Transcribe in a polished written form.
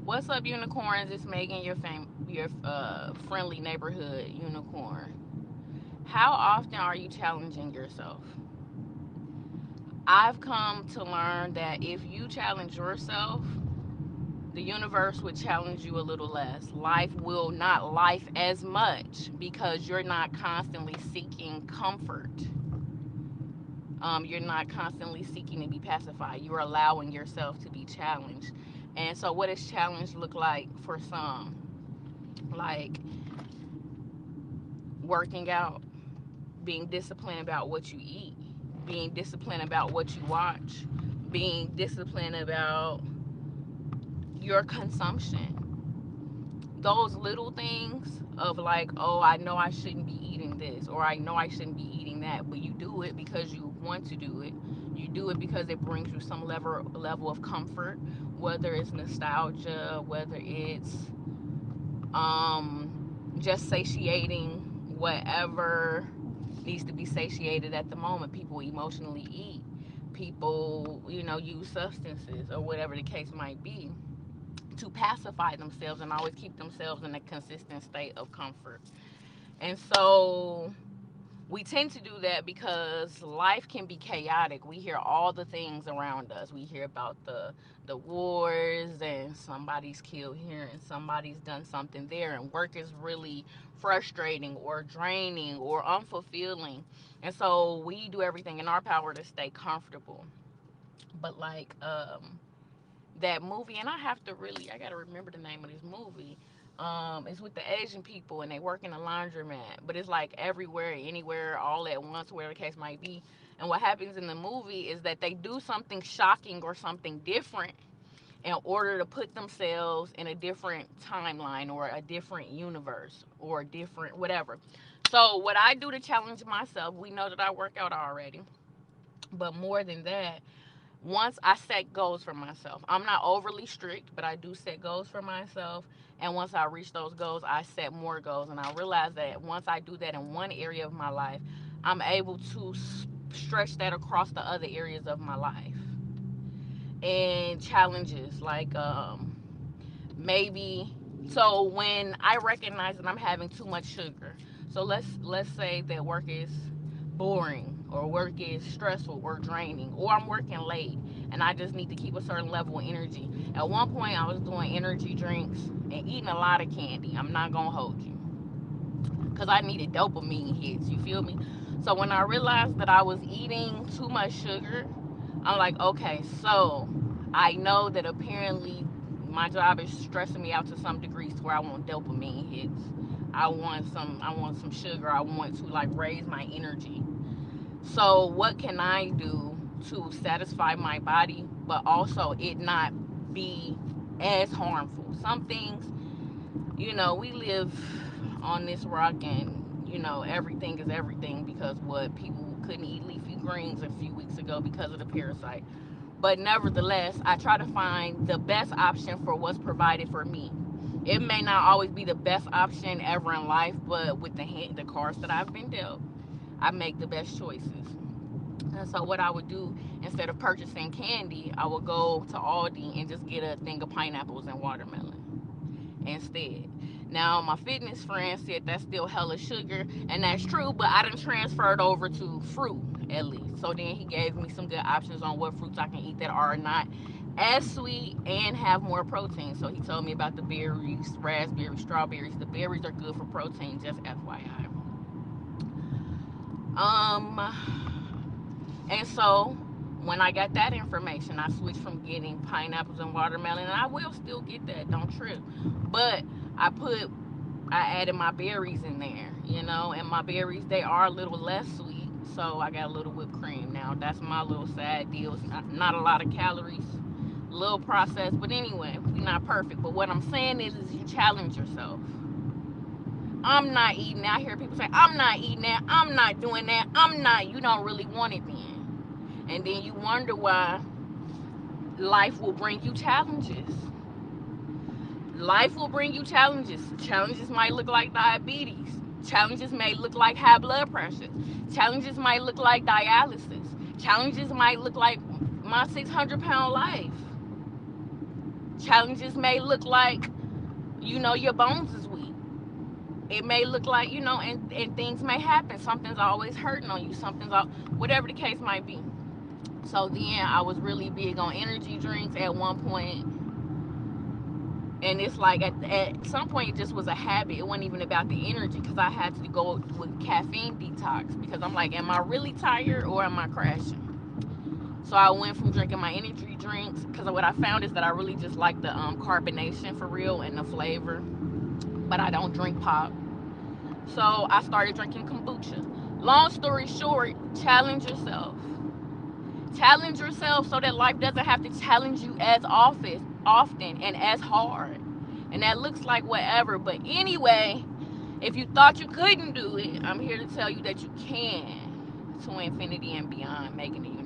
What's up, unicorns? It's Megan, your friendly neighborhood unicorn. How often are you challenging yourself? I've come to learn that if you challenge yourself, the universe would challenge you a little less. Life will not life as much because you're not constantly seeking comfort. You're not constantly seeking to be pacified. You're allowing yourself to be challenged. And so, what does challenge look like for some? Like working out, being disciplined about what you eat, being disciplined about what you watch, being disciplined about your consumption. Those little things of like, oh, I know I shouldn't be eating this, or I know I shouldn't be eating that, but you do it because you want to do it. You do it because it brings you some level of comfort, whether it's nostalgia, whether it's just satiating whatever needs to be satiated at the moment. People emotionally eat. People, use substances or whatever the case might be to pacify themselves and always keep themselves in a consistent state of comfort. And so we tend to do that because life can be chaotic. We hear all the things around us. We hear about the wars, and somebody's killed here and somebody's done something there, and work is really frustrating or draining or unfulfilling. And so we do everything in our power to stay comfortable. But like that movie, and I gotta remember the name of this movie. It's with the Asian people and they work in a laundromat, but it's like everywhere, anywhere, all at once, whatever the case might be. And what happens in the movie is that they do something shocking or something different in order to put themselves in a different timeline or a different universe or a different whatever. So what I do to challenge myself, we know that I work out already, but more than that, once I set goals for myself, I'm not overly strict, but I do set goals for myself. And once I reach those goals, I set more goals. And I realize that once I do that in one area of my life, I'm able to stretch that across the other areas of my life. And challenges like maybe so when I recognize that I'm having too much sugar. So let's say that work is boring or work is stressful or draining or I'm working late and I just need to keep a certain level of energy. At one point I was doing energy drinks and eating a lot of candy. I'm not gonna hold you because I needed dopamine hits. You feel me? So when I realized that I was eating too much sugar, I'm like, okay, so I know that apparently my job is stressing me out to some degrees to where I want dopamine hits. I want some sugar. I want to like raise my energy. So what can I do to satisfy my body but also it not be as harmful? Some things, we live on this rock and everything is everything because what people couldn't eat leafy greens a few weeks ago because of the parasite. But nevertheless, I try to find the best option for what's provided for me. It may not always be the best option ever in life, but with the cards that I've been dealt, I make the best choices. And so what I would do instead of purchasing candy, I would go to Aldi and just get a thing of pineapples and watermelon instead. Now my fitness friend said that's still hella sugar, and that's true, but I done transferred over to fruit at least. So then he gave me some good options on what fruits I can eat that are not as sweet and have more protein. So he told me about the berries, raspberries, strawberries. The berries are good for protein, just FYI. Um, and so when I got that information, I switched from getting pineapples and watermelon, and I will still get that. Don't trip. But I put I added my berries in there, and my berries they are a little less sweet, so I got a little whipped cream. Now that's my little side deal. It's not a lot of calories, little process, but anyway, we're not perfect. But what I'm saying is you challenge yourself. I'm not eating that. I hear people say, I'm not eating that. I'm not doing that. I'm not. You don't really want it then. And then you wonder why life will bring you challenges. Life will bring you challenges. Challenges might look like diabetes. Challenges may look like high blood pressure. Challenges might look like dialysis. Challenges might look like my 600-pound life. Challenges may look like, you know, your bones is weak. It may look like, you know, and things may happen. Something's always hurting on you. Whatever the case might be. So then I was really big on energy drinks at one point, and it's like at some point it just was a habit. It wasn't even about the energy, because I had to go with caffeine detox, because I'm like, am I really tired or am I crashing? So I went from drinking my energy drinks, because what I found is that I really just like the carbonation for real and the flavor, but I don't drink pop. So I started drinking kombucha. Long story short, challenge yourself. Challenge yourself so that life doesn't have to challenge you as often and as hard. And that looks like whatever. But anyway, if you thought you couldn't do it, I'm here to tell you that you can, to infinity and beyond, making it